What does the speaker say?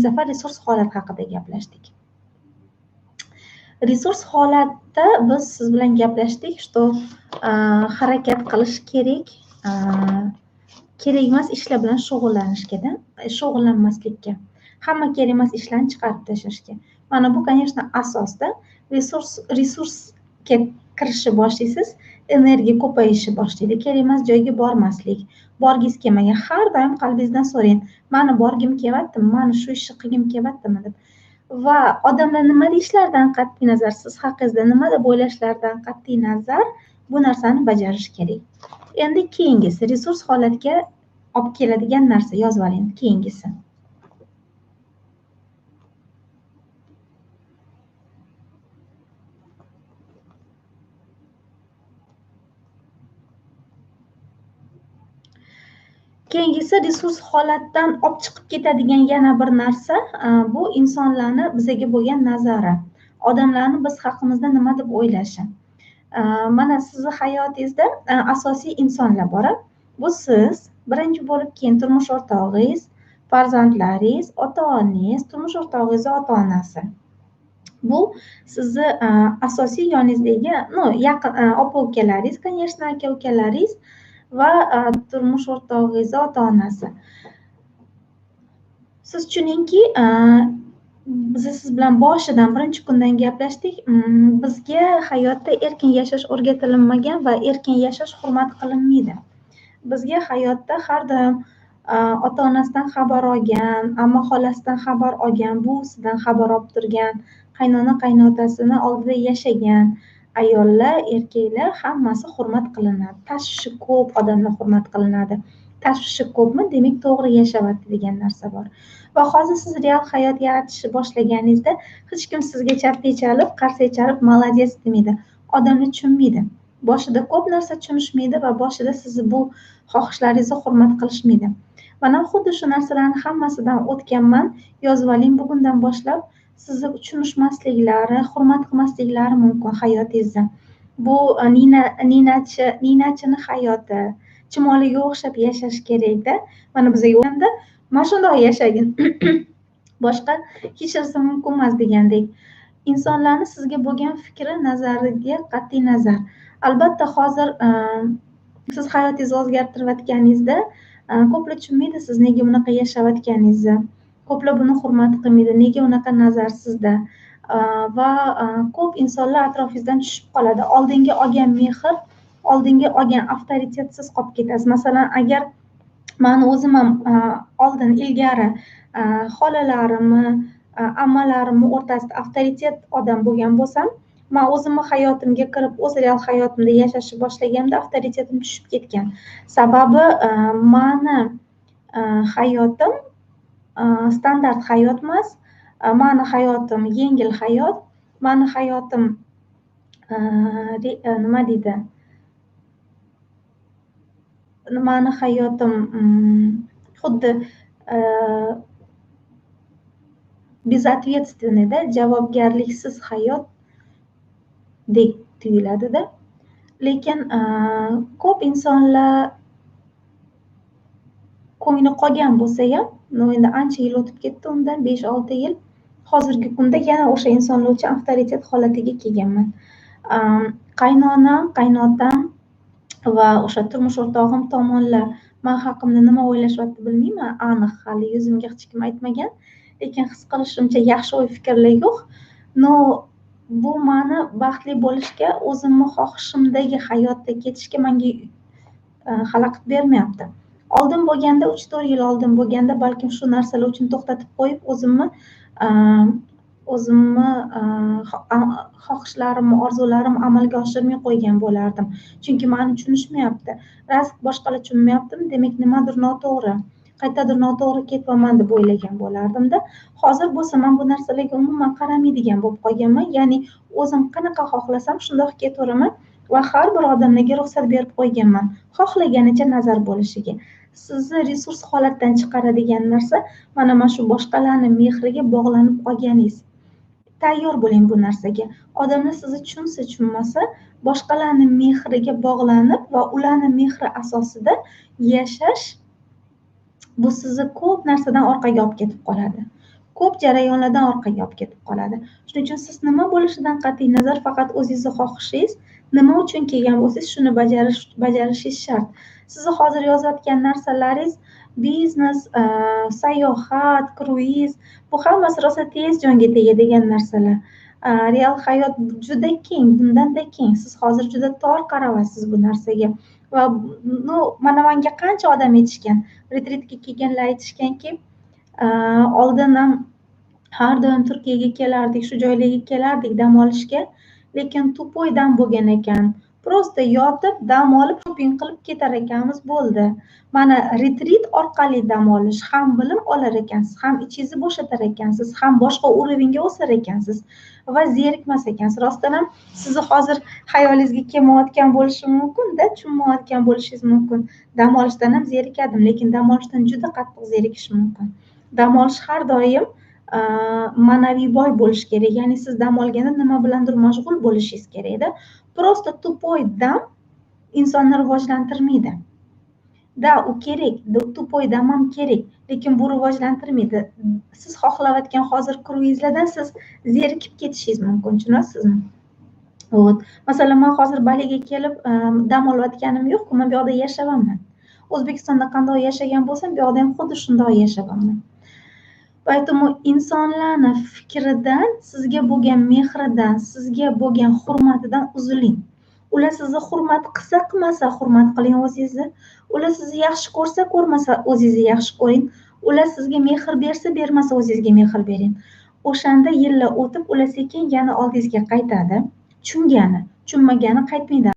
safar resurs holat haqida gaplashdik. Resurs holatda biz siz bilan gaplashdik, что harakat qilish kerak, kerak emas ishlar bilan shug'ullanmaslikka, hamma kerak emas ishlarni chiqarib tashlashga. Mana bu, конечно, asosda resursga kirishni boshlaysiz, energiya ko'payishni boshlaydi. Kerak emas joyga bormaslik, borgingiz kelmagan, har doim qalbingizdan so'rang, mani borgim kelyaptimi, mani shu ishni qilgim kelyaptimi deb. Va odamlar nima deyishlaridan qat'iy nazar, siz haqingizda nima deb o'ylashlaridan qat'iy nazar bu narsani bajarish kerak. Endi keyingisi resurs holatga olib keladigan narsa, yozib oling keyingisi. Keyingisi resurs holatdan olib chiqib ketadigan yana bir narsa, bu insonlarni bizga bo'lgan nazari, odamlarni biz haqimizda nima deb o'ylashi. Mana sizni hayotingizda asosiy insonlar bor. Bu siz, birinchi bo'lib, keyin turmush o'rtog'ingiz, farzandlaringiz, ota-onangiz, turmush o'rtog'ingizning ota-onasi. Bu sizni asosiy yoningizdagi, yaqin opa-ukalaringiz, конечно, aka-ukalaringiz va turmush o'rtog'ingizning ota-onasi. Siz tushuningki, biz siz bilan boshidan birinchi kundan gaplashdik. Bizga hayotda erkin yashash o'rgatilmagan va erkin yashash hurmat qilinmaydi. Bizga hayotda har doim ota-onasidan xabar olgan, amma xolasidan xabar olgan, buvisidan xabar olib turgan, qaynona qaynotasini oldida yashagan ayollar, erkaklar hammasi hurmat qilinadi. Tashvishi ko'p odamlar hurmat qilinadi. Tashvishi ko'pmi, demak to'g'ri yashayapti degan narsa bor. Va hozir siz real hayot yaratishni boshlaganingizda hech kim sizga chapga chalib, qarsak chalib молодец demaydi. Odamni tushunmaydi. Boshida ko'p narsa tushunishmaydi va boshida sizni bu xohishlaringizni hurmat qilishmaydi. Mana xuddi shu narsalarni hammasidan o'tganman. Yozib oling, bugundan boshlab sizni tushunishmasliklari, hurmat qilmasliklari mumkin hayotingizda. Bu ninachini hayoti, chumoliga o'xshab yashash kerakda. Mana bizga o'g'anda mana shunday yashagin. Boshqa hech narsa mumkin emas degandek. Insonlarning sizga bo'lgan fikri, nazariga qat'iy nazar. Albatta hozir siz hayotingizni o'zgartirayotganingizda ko'plar tushunmaydi siz nega bunaqa yashayotganingizni. Ko'plar buni hurmat qilmaydi, nega unaqa nazar sizda. Va ko'p insonlar atrofingizdan tushib qoladi. Oldingi olgan mehr, oldingi olgan avtoritetsiz qolib ketasiz. Masalan, agar meni o'zim ham oldin ilgari xolalarimni, ammalarimni o'rtasida avtoritet odam bo'lgan bo'lsam, men o'zimni hayotimga kirib, o'z real hayotimda yashashni boshlaganimda avtoritetim tushib ketgan. Sababi meni hayotim standart hayot emas, meni hayotim yengil hayot, meni hayotim nima deydi? Meni hayotim xuddi bezotветственныйda, javobgarliksiz hayotdek tuyuladi-da. Lekin ko'p insonlar ko'ngli qolgan bo'lsa ham, endi ancha yil o'tib ketdi, undan 5-6 yil, hozirgi kunda yana o'sha insonlar uchun avtoritet holatiga kelganman. Qaynonam, qaynotam va o'sha turmush o'rtog'im tomonlar men haqimda nima o'ylashyapti bilmayman, aniq hali yuzimga hech kim aytmagan, lekin his qilishimcha yaxshi o'y fikrlar yo'q. Bu meni baxtli bo'lishga, o'zimni xohishimdagi hayotda ketishga menga xalaqit bermayapti. Oldin bo'lganda, 3-4 yil oldin bo'lganda balkim shu narsalar uchun to'xtatib qo'yib, o'zimni xohishlarimni, orzularimni amalga oshirmay qo'ygan bo'lardim. Chunki meni tushunishmayapti. Raz boshqalar tushunmayaptimi, demak nimadir noto'g'ri. Qayerdadir noto'g'ri ketyapman deb o'ylagan bo'lardim-da. Hozir bo'lsa men bu narsalarga umuman qaramaydigan bo'lib qolganman. Ya'ni o'zim qanaqa xohlasam shundoq ketaveraman va har bir odamlarga ruxsat berib qo'yganman, xohlaganicha nazar bo'lishiga. Sizni resurs holatdan chiqaradigan narsa mana shu boshqalarning mehriga bog'lanib qolganingiz. Tayyor bo'ling bu narsaga. Odamlar sizni tushunsa, tushunmasa, boshqalarning mehriga bog'lanib va ularning mehri asosida yashash, bu sizni ko'p narsadan orqaga olib ketib qoladi. ko'p jarayonlardan orqaga olib ketib qoladi. Shuning uchun siz nima bo'lishidan qat'iy nazar faqat o'zingizni xohishingiz, nima uchun kelgan bo'lsangiz shuni bajarishingiz shart. Sizni hozir yozayotgan narsalaringiz biznes, sayohat, kruiz bu hammasi rosa tez jonga tegadigan narsalar. Real hayot juda keng, bundanda keng. Siz hozir juda tor qaryapsiz bu narsaga va mana menga qancha odam aytishgan, retritga kelganlar aytishganki, oldin ham har doim Turkiyaga kelardik, shu joylarga kelardik dam olishga, lekin tupoy dam bo'lgan ekan. Prosta yotib, dam olib, shopping qilib ketar ekanmiz, bo'ldi. Mana retrit orqali dam olish, ham bilim olar ekansiz, ham ichingizni bo'shatar ekansiz, ham boshqa urovingga o'sar ekansiz va zerikmas ekansiz. Rostdan ham sizni hozir xayolingizga kelmayotgan bo'lishi mumkin-da, tushunmayotgan bo'lishingiz mumkin. Dam olishdan ham zerikadim, lekin dam olishdan juda qattiq zerikish mumkin. Dam olish har doim ma'naviy boy bo'lish kerak. Ya'ni siz dam olganda nima bilandir mashg'ul bo'lishingiz kerakda. Prosta tupoy dam insonni rivojlantirmaydi. Da, u kerak, tupoy dam ham kerak, lekin bu rivojlantirmaydi. Siz xohlayotgan hozir kruizlardan siz zerikib ketishingiz mumkin, tushunasizmi? Masalan, men hozir Baliga kelib dam olayotganim yo'q-ku, men bu yoqda yashayapman. O'zbekistonda qanday yashagan bo'lsam, bu yoqda ham xuddi shunday yashayapman. Поэтому insonlarning fikridan, sizga bo'lgan mehridan, sizga bo'lgan hurmatidan uziling. Ular sizni hurmat qilsa, qilmasa hurmat qiling o'zingizni. Ular sizni yaxshi ko'rsa, ko'rmasa o'zingizni yaxshi ko'ring. Ular sizga mehr bersa, bermasa o'zingizga mehr bering. O'shanda yillar o'tib, ular sekin yana oldingizga qaytadi. Tushungani, tushunmagani qaytmaydi.